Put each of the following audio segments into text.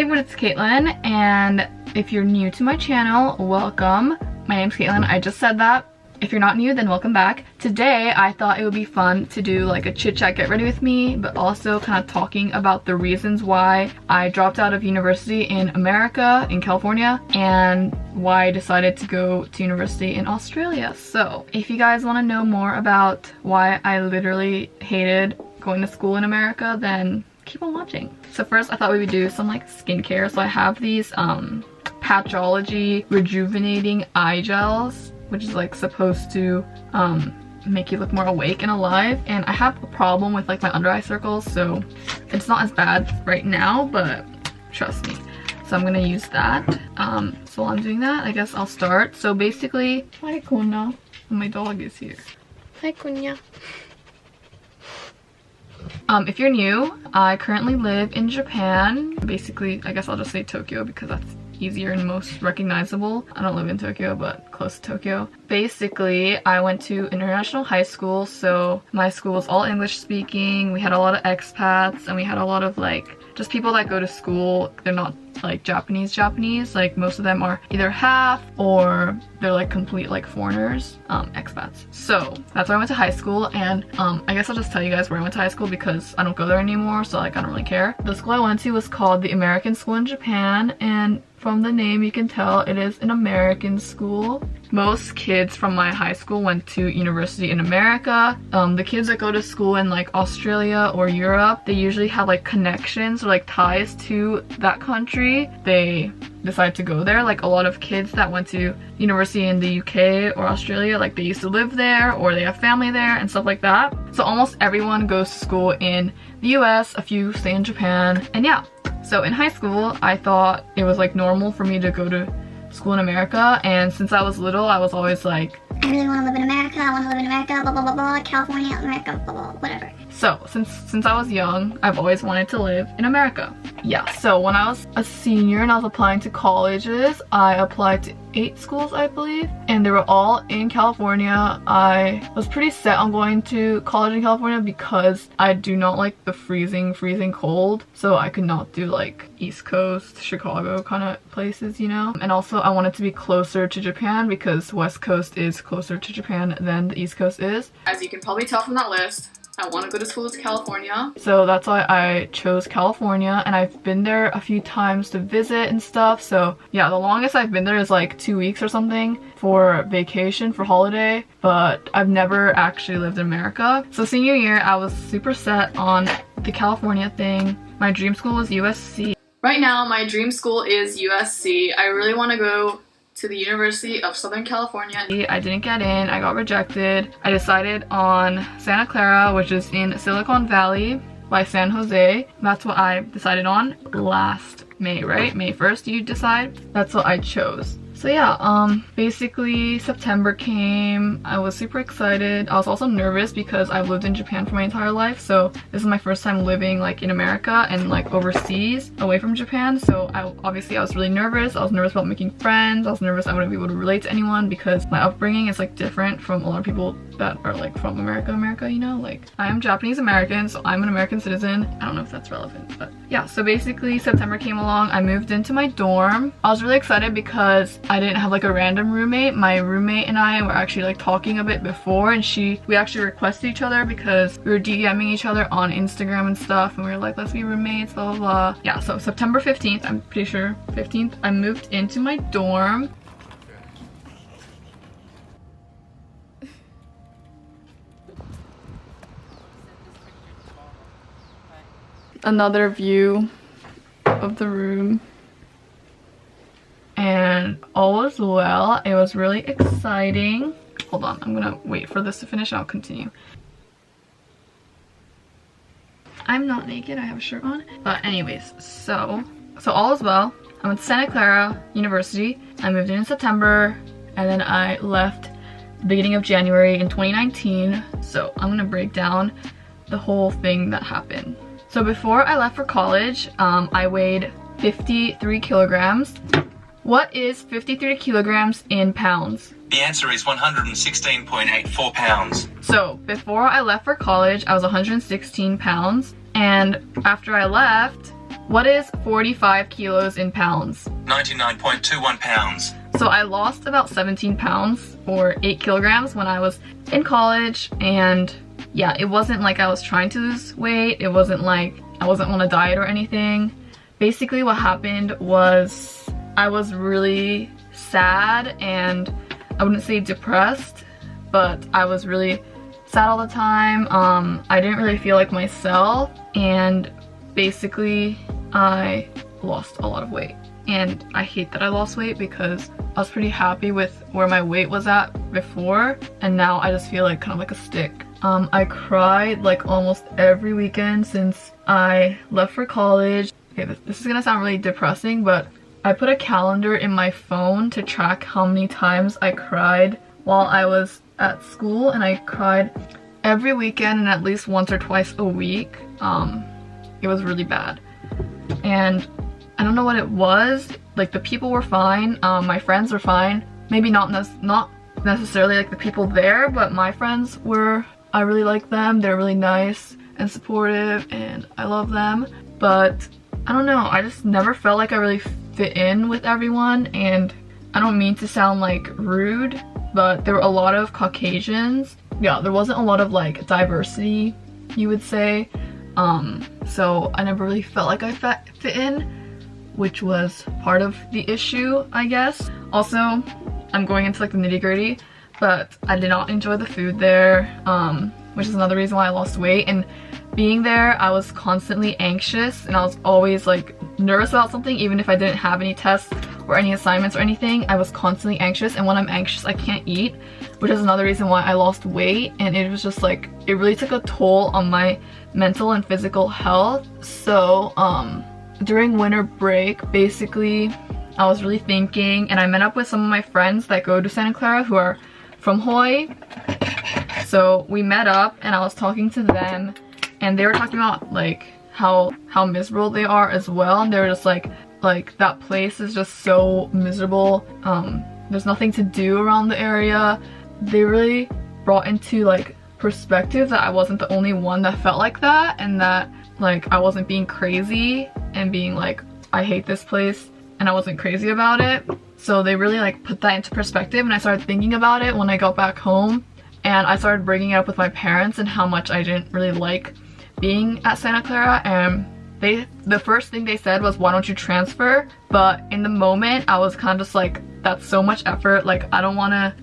Hey, but it's Caitlin, and if you're new to my channel, welcome. My name's Caitlin. I just said that. If you're not new, then welcome back. Today, I thought it would be fun to do like a chit chat, get ready with me, but also kind of talking about the reasons why I dropped out of university in America, in California, and why I decided to go to university in Australia. So if you guys want to know more about why I literally hated going to school in America, then keep on watching. So first, I thought we would do some like skincare. So I have these Patchology rejuvenating eye gels, which is like supposed to make you look more awake and alive. And I have a problem with like my under eye circles, so it's not as bad right now, but trust me. So I'm gonna use that. So while I'm doing that, I guess I'll start. So basically, hi Kuna, my dog is here. Hi Kunya. If you're new, I currently live in Japan. Basically, I guess I'll just say Tokyo because that's easier and most recognizable. I don't live in Tokyo, but close to Tokyo. Basically, I went to international high school, so my school was all English speaking. We had a lot of expats, and we had a lot of like just people that go to school. They're not like Japanese, like most of them are either half or they're like complete like foreigners, expats. So that's where I went to high school, and I guess I'll just tell you guys where I went to high school because I don't go there anymore, so like I don't really care. The school I went to was called the American School in Japan, and from the name you can tell it is an American school. Most kids from my high school went to university in America. The kids that go to school in like Australia or Europe, they usually have like connections or like ties to that country. They decide to go there. Like a lot of kids that went to university in the UK or Australia, like they used to live there or they have family there and stuff like that. So almost everyone goes to school in the US, a few stay in Japan, and yeah. So in high school, I thought it was like normal for me to go to school in America, and since I was little, I was always like, I really want to live in America, I want to live in America, blah blah blah blah, California, America, blah blah, whatever. So since I was young, I've always wanted to live in America. Yeah, so when I was a senior and I was applying to colleges, I applied to 8 schools, I believe, and they were all in California. I was pretty set on going to college in California because I do not like the freezing cold, so I could not do like East Coast, Chicago kind of places, you know? And also I wanted to be closer to Japan because West Coast is closer to Japan than the East Coast is. As you can probably tell from that list, I want to go to school to California. So that's why I chose California, and I've been there a few times to visit and stuff. So yeah, the longest I've been there is like 2 weeks or something for vacation, for holiday, but I've never actually lived in America. So senior year, I was super set on the California thing. My dream school was USC. Right now, my dream school is USC. I really want to go to the University of Southern California. I didn't get in, I got rejected. I decided on Santa Clara, which is in Silicon Valley by San Jose. That's what I decided on last May, right? May 1st you decide? That's what I chose. So yeah, basically September came. I was super excited. I was also nervous because I've lived in Japan for my entire life, so this is my first time living like in America and like overseas away from Japan. So obviously I was really nervous. I was nervous about making friends. I was nervous I wouldn't be able to relate to anyone because my upbringing is like different from a lot of people that are like from America, you know? Like I am Japanese American, so I'm an American citizen. I don't know if that's relevant, but yeah. So basically September came along. I moved into my dorm. I was really excited because I didn't have like a random roommate. My roommate and I were actually like talking a bit before, and we actually requested each other because we were DMing each other on Instagram and stuff, and we were like, let's be roommates, blah blah blah. Yeah, so September 15th, I'm pretty sure 15th, I moved into my dorm. Another view of the room. And all was well. It was really exciting. Hold on, I'm gonna wait for this to finish and I'll continue. I'm not naked, I have a shirt on. But anyways, so all is well. I went to Santa Clara University. I moved in September, and then I left the beginning of January in 2019. So I'm gonna break down the whole thing that happened. So before I left for college, I weighed 53 kilograms. What is 53 kilograms in pounds? The answer is 116.84 pounds. So before I left for college, I was 116 pounds. And after I left, What is 45 kilos in pounds? 99.21 pounds. So I lost about 17 pounds or 8 kilograms when I was in college, and yeah, it wasn't like I was trying to lose weight. It wasn't like I wasn't on a diet or anything. Basically what happened was I was really sad, and I wouldn't say depressed, but I was really sad all the time. I didn't really feel like myself, and basically I lost a lot of weight. And I hate that I lost weight because I was pretty happy with where my weight was at before, and now I just feel like kind of like a stick. I cried like almost every weekend since I left for college. Okay, this is gonna sound really depressing, but I put a calendar in my phone to track how many times I cried while I was at school, and I cried every weekend and at least once or twice a week. It was really bad, and I don't know what it was. Like, the people were fine, my friends were fine. Maybe not necessarily like the people there, but my friends were, I really like them. They're really nice and supportive, and I love them. But I don't know, I just never felt like I really fit in with everyone. And I don't mean to sound like rude, but there were a lot of Caucasians. Yeah, there wasn't a lot of like diversity, you would say. So I never really felt like I fit in, which was part of the issue, I guess. Also, I'm going into like the nitty-gritty, but I did not enjoy the food there, which is another reason why I lost weight. And being there, I was constantly anxious, and I was always like nervous about something. Even if I didn't have any tests or any assignments or anything, I was constantly anxious, and when I'm anxious I can't eat, which is another reason why I lost weight. And it was just like, it really took a toll on my mental and physical health. So during winter break, basically I was really thinking, and I met up with some of my friends that go to Santa Clara who are from Hawaii. So we met up and I was talking to them, and they were talking about like how miserable they are as well, and they were just like that place is just so miserable. There's nothing to do around the area. They really brought into like perspective that I wasn't the only one that felt like that, and that like I wasn't being crazy and being like, I hate this place, and I wasn't crazy about it. So they really like put that into perspective, and I started thinking about it when I got back home, and I started bringing it up with my parents and how much I didn't really like being at Santa Clara. And the first thing they said was, why don't you transfer? But in the moment I was kind of just like, that's so much effort, like I don't want to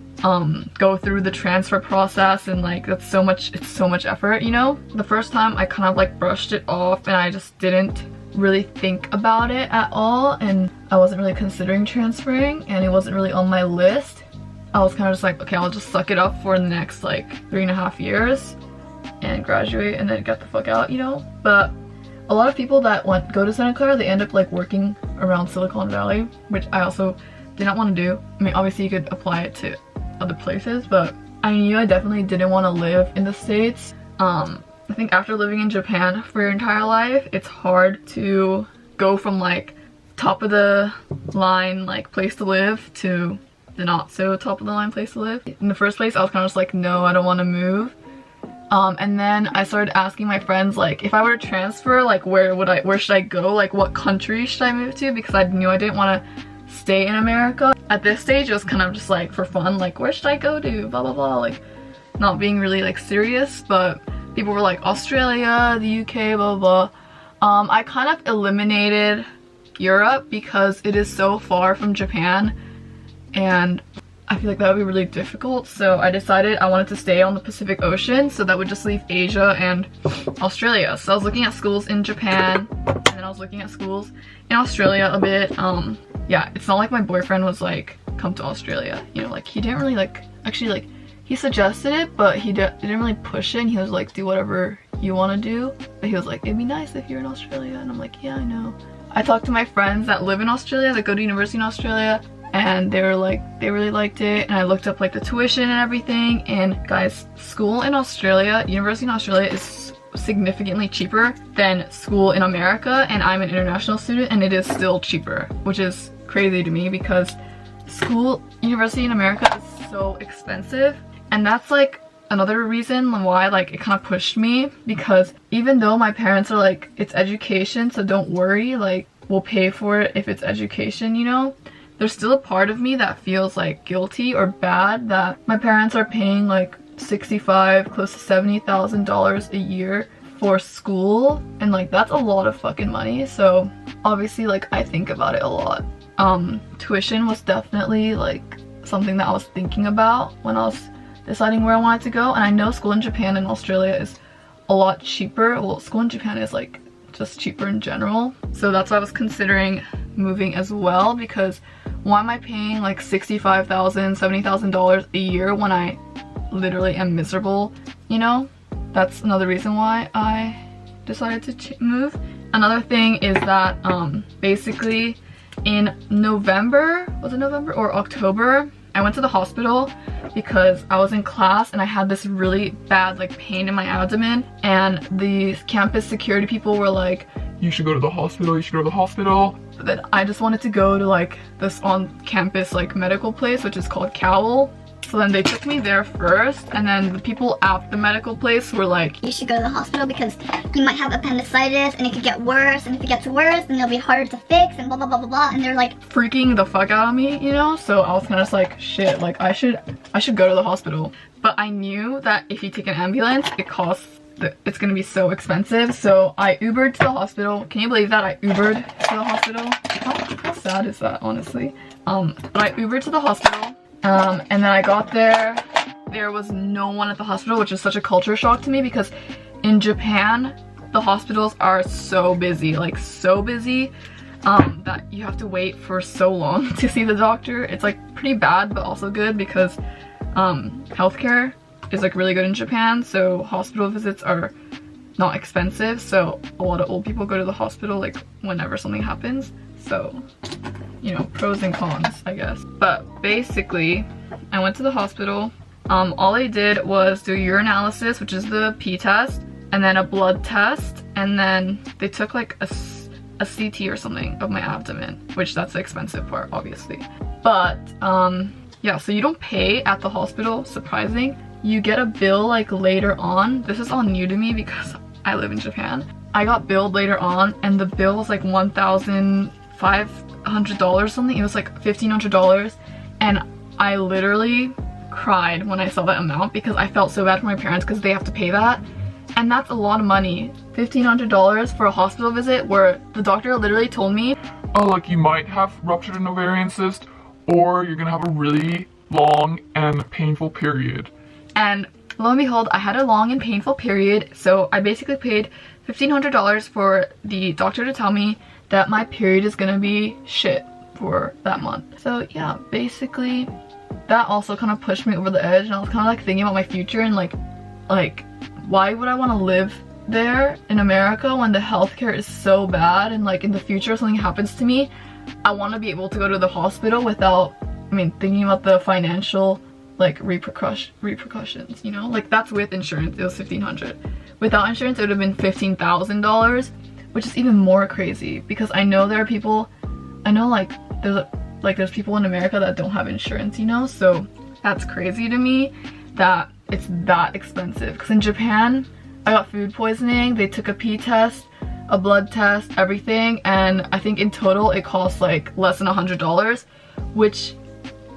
go through the transfer process, and like it's so much effort, you know? The first time I kind of like brushed it off, and I just didn't really think about it at all, and I wasn't really considering transferring, and it wasn't really on my list. I was kind of just like, okay, I'll just suck it up for the next like 3.5 years and graduate and then get the fuck out, you know? But a lot of people that go to Santa Clara, they end up like working around Silicon Valley, which I also did not want to do. I mean, obviously you could apply it to other places, but I knew I definitely didn't want to live in the States. I think after living in Japan for your entire life, it's hard to go from like top of the line like place to live to the not so top of the line place to live. In the first place, I was kind of just like, no, I don't want to move. And then I started asking my friends, like, if I were to transfer, like where should I go? Like, what country should I move to? Because I knew I didn't want to stay in America. At this stage, it was kind of just like for fun, like, where should I go to? Blah blah blah, like not being really like serious. But people were like, Australia, the UK, blah blah blah. I kind of eliminated Europe because it is so far from Japan, and I feel like that would be really difficult. So I decided I wanted to stay on the Pacific Ocean, so that would just leave Asia and Australia. So I was looking at schools in Japan, and then I was looking at schools in Australia a bit. Yeah, it's not like my boyfriend was like, come to Australia, you know, like he didn't really like, actually like he suggested it, but he didn't really push it, and he was like, do whatever you want to do. But he was like, it'd be nice if you're in Australia, and I'm like, yeah, I know. I talked to my friends that live in Australia, that go to university in Australia, and they were like, they really liked it. And I looked up like the tuition and everything, and guys, school in Australia, university in Australia is significantly cheaper than school in America, and I'm an international student, and it is still cheaper, which is crazy to me because university in America is so expensive, and that's like another reason why like it kind of pushed me, because even though my parents are like, it's education, so don't worry, like we'll pay for it if it's education, you know, there's still a part of me that feels like guilty or bad that my parents are paying like $65,000 close to $70,000 a year for school, and like that's a lot of fucking money. So obviously like I think about it a lot. Tuition was definitely like something that I was thinking about when I was deciding where I wanted to go, and I know school in Japan and Australia is a lot cheaper. Well, school in Japan is like just cheaper in general, so that's why I was considering moving as well, because why am I paying like $65,000, $70,000 a year when I literally am miserable, you know? That's another reason why I decided to move. Another thing is that basically in November, was it November or October, I went to the hospital because I was in class and I had this really bad like pain in my abdomen, and the campus security people were like, you should go to the hospital, you should go to the hospital. But then I just wanted to go to like this on-campus like medical place, which is called Cowl. So then they took me there first, and then the people at the medical place were like, you should go to the hospital because you might have appendicitis and it could get worse, and if it gets worse then it'll be harder to fix and blah blah blah blah blah, and they're like freaking the fuck out of me, you know? So I was kind of just like, shit, like I should go to the hospital. But I knew that if you take an ambulance, it's gonna be so expensive. So I Ubered to the hospital. Can you believe that I Ubered to the hospital? How sad is that, honestly? But I Ubered to the hospital. And then I got there, there was no one at the hospital, which is such a culture shock to me, because in Japan, the hospitals are so busy, like so busy, that you have to wait for so long to see the doctor. It's like pretty bad, but also good, because healthcare is like really good in Japan, so hospital visits are not expensive, so a lot of old people go to the hospital like whenever something happens. So, you know, pros and cons, I guess. But basically, I went to the hospital. All they did was do a urinalysis, which is the pee test, and then a blood test, and then they took like a CT or something of my abdomen, which that's the expensive part, obviously. But yeah, so you don't pay at the hospital, surprising. You get a bill like later on. This is all new to me because I live in Japan. I got billed later on, and the bill was like $1,500 something. It was like $1,500, and I literally cried when I saw that amount because I felt so bad for my parents because they have to pay that, and that's a lot of money. $1,500 for a hospital visit where the doctor literally told me, oh, like you might have ruptured an ovarian cyst, or you're gonna have a really long and painful period. And lo and behold, I had a long and painful period, so I basically paid $1,500 for the doctor to tell me that my period is gonna be shit for that month. So yeah, basically that also kind of pushed me over the edge, and I was kind of like thinking about my future and like why would I want to live there in America when the healthcare is so bad, and like in the future if something happens to me, I want to be able to go to the hospital without, I mean, thinking about the financial like repercussions, you know? Like that's with insurance, it was $1,500. Without insurance, it would have been $15,000, which is even more crazy because I know there are people, I know like there's people in America that don't have insurance, you know? So that's crazy to me that it's that expensive. Because in Japan, I got food poisoning, they took a pee test, a blood test, everything, and I think in total it cost like less than $100, which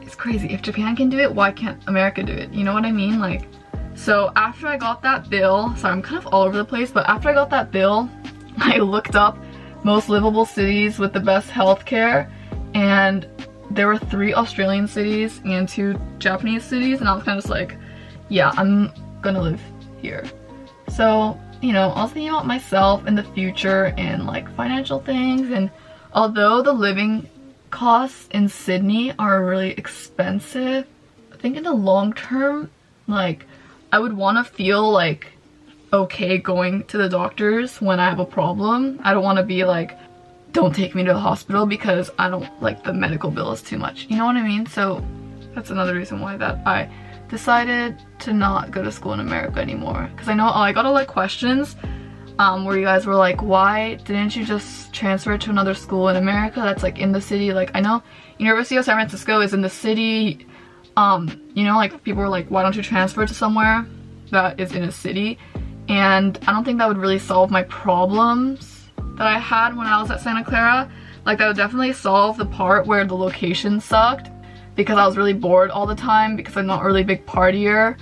is crazy. If Japan can do it, why can't America do it? You know what I mean? Like, so after I got that bill, sorry, I'm kind of all over the place, but after I got that bill, I looked up most livable cities with the best healthcare, and there were 3 Australian cities and 2 Japanese cities, and I was kind of just like, yeah, I'm gonna live here. So, you know, I was thinking about myself in the future and like financial things, and although the living costs in Sydney are really expensive, I think in the long term, like, I would want to feel like okay going to the doctors when I have a problem. I don't want to be like, don't take me to the hospital because I don't like the medical bills too much. You know what I mean? So that's another reason why that I decided to not go to school in America anymore. Because I know I got a lot of questions where you guys were like, why didn't you just transfer to another school in America that's like in the city? Like, I know University of San Francisco is in the city. You know, like people were like, why don't you transfer to somewhere that is in a city, and I don't think that would really solve my problems that I had when I was at Santa Clara. Like, that would definitely solve the part where the location sucked, because I was really bored all the time because I'm not a really big partier.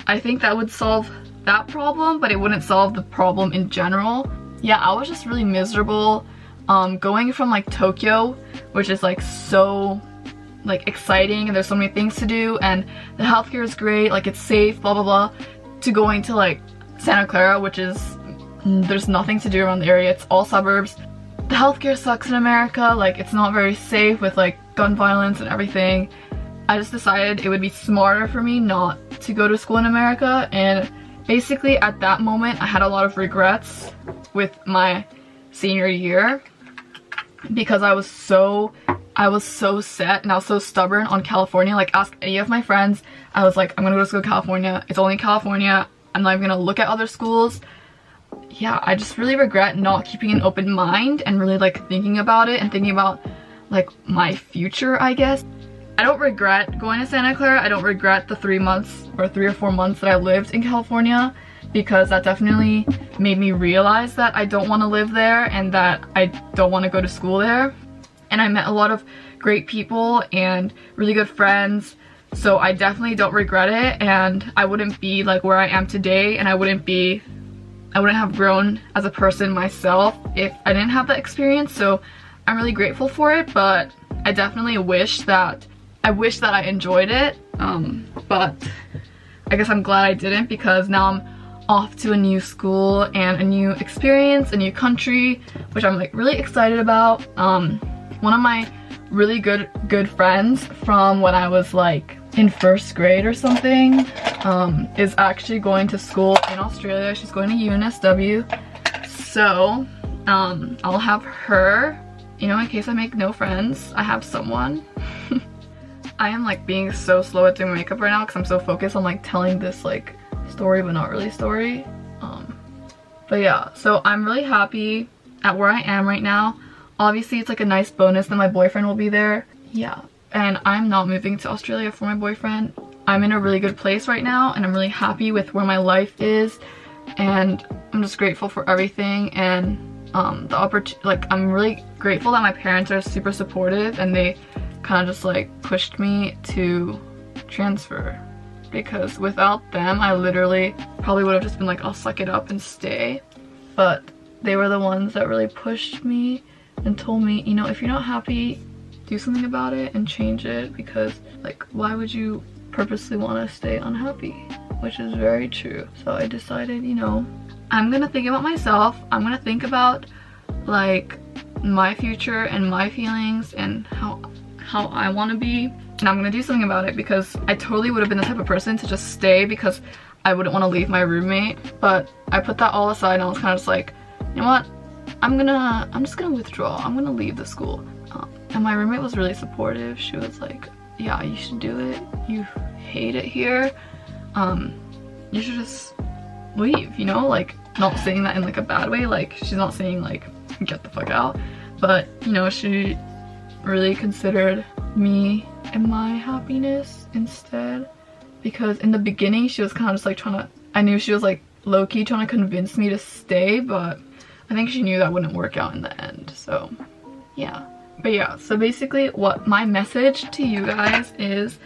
I think that would solve that problem, but it wouldn't solve the problem in general. Yeah, I was just really miserable. Going from like Tokyo, which is like so like exciting and there's so many things to do and the healthcare is great, like it's safe, blah blah blah, to going to like Santa Clara, which is there's nothing to do around the area, it's all suburbs. The healthcare sucks in America, like it's not very safe with like gun violence and everything. I just decided it would be smarter for me not to go to school in America, and basically at that moment I had a lot of regrets with my senior year because I was so set and I was so stubborn on California. Like, ask any of my friends, I was like, I'm gonna go to school in California, it's only California, I'm not even gonna look at other schools. Yeah, I just really regret not keeping an open mind and really like thinking about it and thinking about like my future, I guess. I don't regret going to Santa Clara. I don't regret the 3 months or 3 or 4 months that I lived in California, because that definitely made me realize that I don't want to live there and that I don't want to go to school there. And I met a lot of great people and really good friends, so I definitely don't regret it, and I wouldn't be like where I am today, and I wouldn't have grown as a person myself if I didn't have that experience. So I'm really grateful for it, but I definitely wish that I enjoyed it, but I guess I'm glad I didn't, because now I'm off to a new school and a new experience, a new country, which I'm like really excited about. One of my really good friends from when I was like in 1st grade or something is actually going to school in Australia. She's going to UNSW, so I'll have her, you know, in case I make no friends, I have someone. I am like being so slow at doing makeup right now because I'm so focused on like telling this like story but not really story. But yeah, so I'm really happy at where I am right now. Obviously it's like a nice bonus that my boyfriend will be there. Yeah, and I'm not moving to Australia for my boyfriend. I'm in a really good place right now and I'm really happy with where my life is, and I'm just grateful for everything. And the opportunity, like I'm really grateful that my parents are super supportive and they kind of just like pushed me to transfer, because without them I literally probably would have just been like, I'll suck it up and stay. But they were the ones that really pushed me and told me, you know, if you're not happy, do something about it and change it, because like why would you purposely want to stay unhappy, which is very true. So I decided, you know, I'm gonna think about myself, I'm gonna think about like my future and my feelings and how I want to be, and I'm gonna do something about it, because I totally would have been the type of person to just stay because I wouldn't want to leave my roommate. But I put that all aside and I was kind of just like, you know what, I'm just gonna withdraw, I'm gonna leave the school. And my roommate was really supportive. She was like, yeah, you should do it, you hate it here, you should just leave, you know, like not saying that in like a bad way, like she's not saying like get the fuck out, but you know, she really considered me and my happiness instead, because in the beginning she was kind of just like I knew she was like low-key trying to convince me to stay, but I think she knew that wouldn't work out in the end. So yeah, but yeah, so basically what my message to you guys is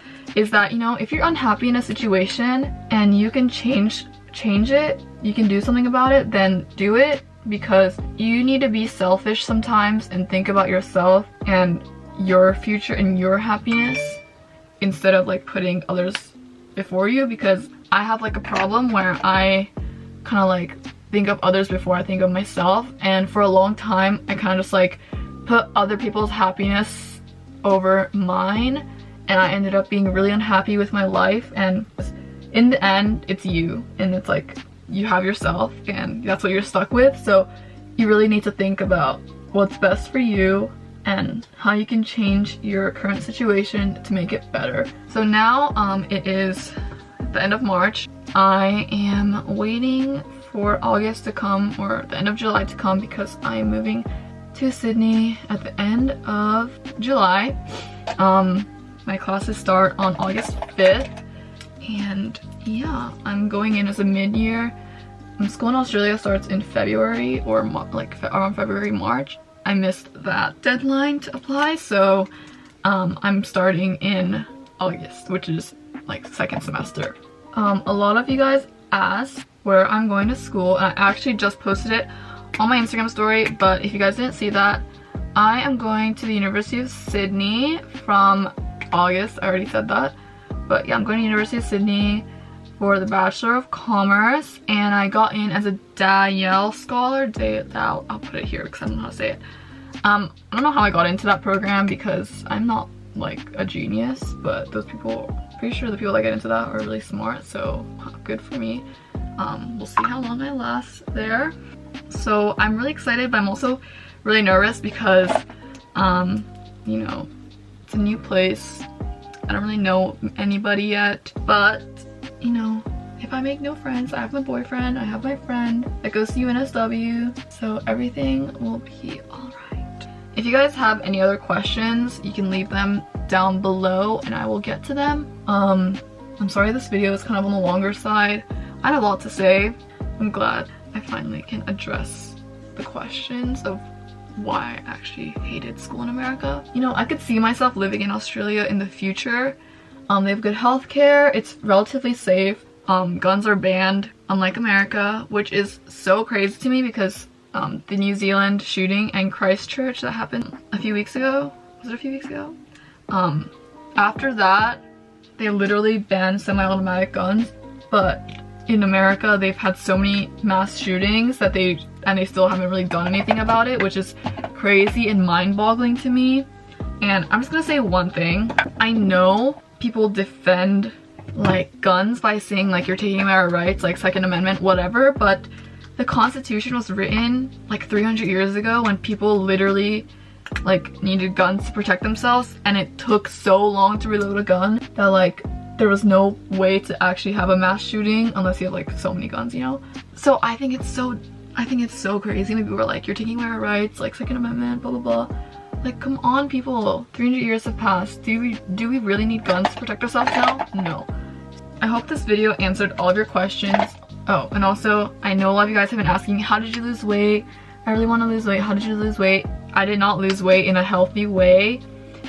that, you know, if you're unhappy in a situation and you can change it, you can do something about it, then do it, because you need to be selfish sometimes and think about yourself and your future and your happiness instead of like putting others before you. Because I have like a problem where I kind of like think of others before I think of myself, and for a long time I kind of just like put other people's happiness over mine, and I ended up being really unhappy with my life. And in the end it's you, and it's like you have yourself and that's what you're stuck with. So you really need to think about what's best for you and how you can change your current situation to make it better. So now it is the end of March. I am waiting for August to come, or the end of July to come, because I am moving to Sydney at the end of July. My classes start on August 5th, and yeah, I'm going in as a mid-year. School in Australia starts in February or around February, March. I missed that deadline to apply, so I'm starting in August, which is like second semester. A lot of you guys asked where I'm going to school, and I actually just posted it on my Instagram story, but if you guys didn't see that, I am going to the University of Sydney from August. I already said that, but yeah, I'm going to the University of Sydney for the Bachelor of Commerce, and I got in as a Dayal Scholar. I'll put it here because I don't know how to say it. I don't know how I got into that program because I'm not like a genius, but those people, pretty sure the people that get into that are really smart, so good for me. We'll see how long I last there. So I'm really excited, but I'm also really nervous because you know, it's a new place. I don't really know anybody yet, but you know, if I make no friends, I have my boyfriend, I have my friend that goes to UNSW, so everything will be alright. If you guys have any other questions, you can leave them down below and I will get to them. I'm sorry this video is kind of on the longer side. I had a lot to say. I'm glad I finally can address the questions of why I actually hated school in America. You know, I could see myself living in Australia in the future. They have good healthcare, it's relatively safe, guns are banned, unlike America, which is so crazy to me because the New Zealand shooting in Christchurch that happened a few weeks ago, was it a few weeks ago? After that, they literally banned semi-automatic guns, but in America they've had so many mass shootings that they still haven't really done anything about it, which is crazy and mind-boggling to me. And I'm just gonna say one thing. I know people defend like guns by saying like you're taking away our rights, like Second Amendment, whatever, but the Constitution was written like 300 years ago when people literally like needed guns to protect themselves, and it took so long to reload a gun that like there was no way to actually have a mass shooting unless you have like so many guns, you know? So I think it's so crazy when people are like, you're taking away our rights, like Second Amendment, blah blah blah. Like, come on, people. 300 years have passed. Do we really need guns to protect ourselves now? No. I hope this video answered all of your questions. Oh, and also, I know a lot of you guys have been asking, how did you lose weight? I really want to lose weight. How did you lose weight? I did not lose weight in a healthy way,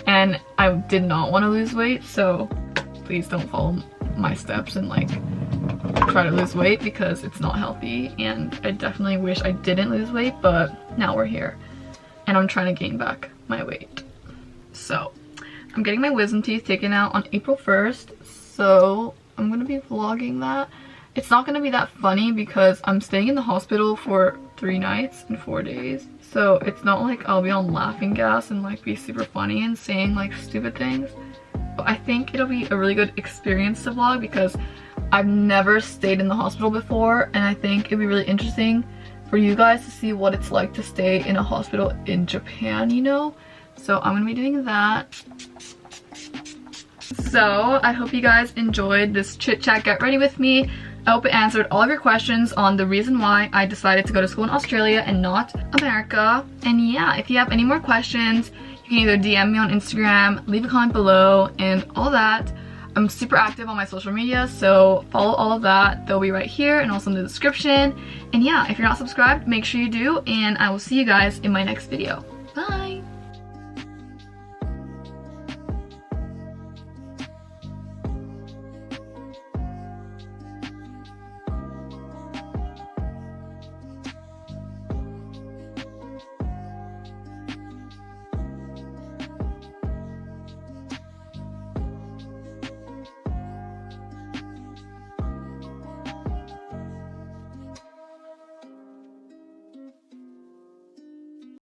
and I did not want to lose weight, so please don't follow my steps and like try to lose weight because it's not healthy, and I definitely wish I didn't lose weight, but now we're here and I'm trying to gain back my weight. So I'm getting my wisdom teeth taken out on April 1st, so I'm gonna be vlogging that. It's not gonna be that funny because I'm staying in the hospital for 3 nights and 4 days, so it's not like I'll be on laughing gas and like be super funny and saying like stupid things. But I think it'll be a really good experience to vlog because I've never stayed in the hospital before, and I think it'd be really interesting for you guys to see what it's like to stay in a hospital in Japan, you know? So I'm gonna be doing that. So I hope you guys enjoyed this chit chat, get ready with me. I hope it answered all of your questions on the reason why I decided to go to school in Australia and not America. And yeah, if you have any more questions, you can either DM me on Instagram, leave a comment below, and all that. I'm super active on my social media, so follow all of that. They'll be right here and also in the description. And yeah, if you're not subscribed, make sure you do, and I will see you guys in my next video.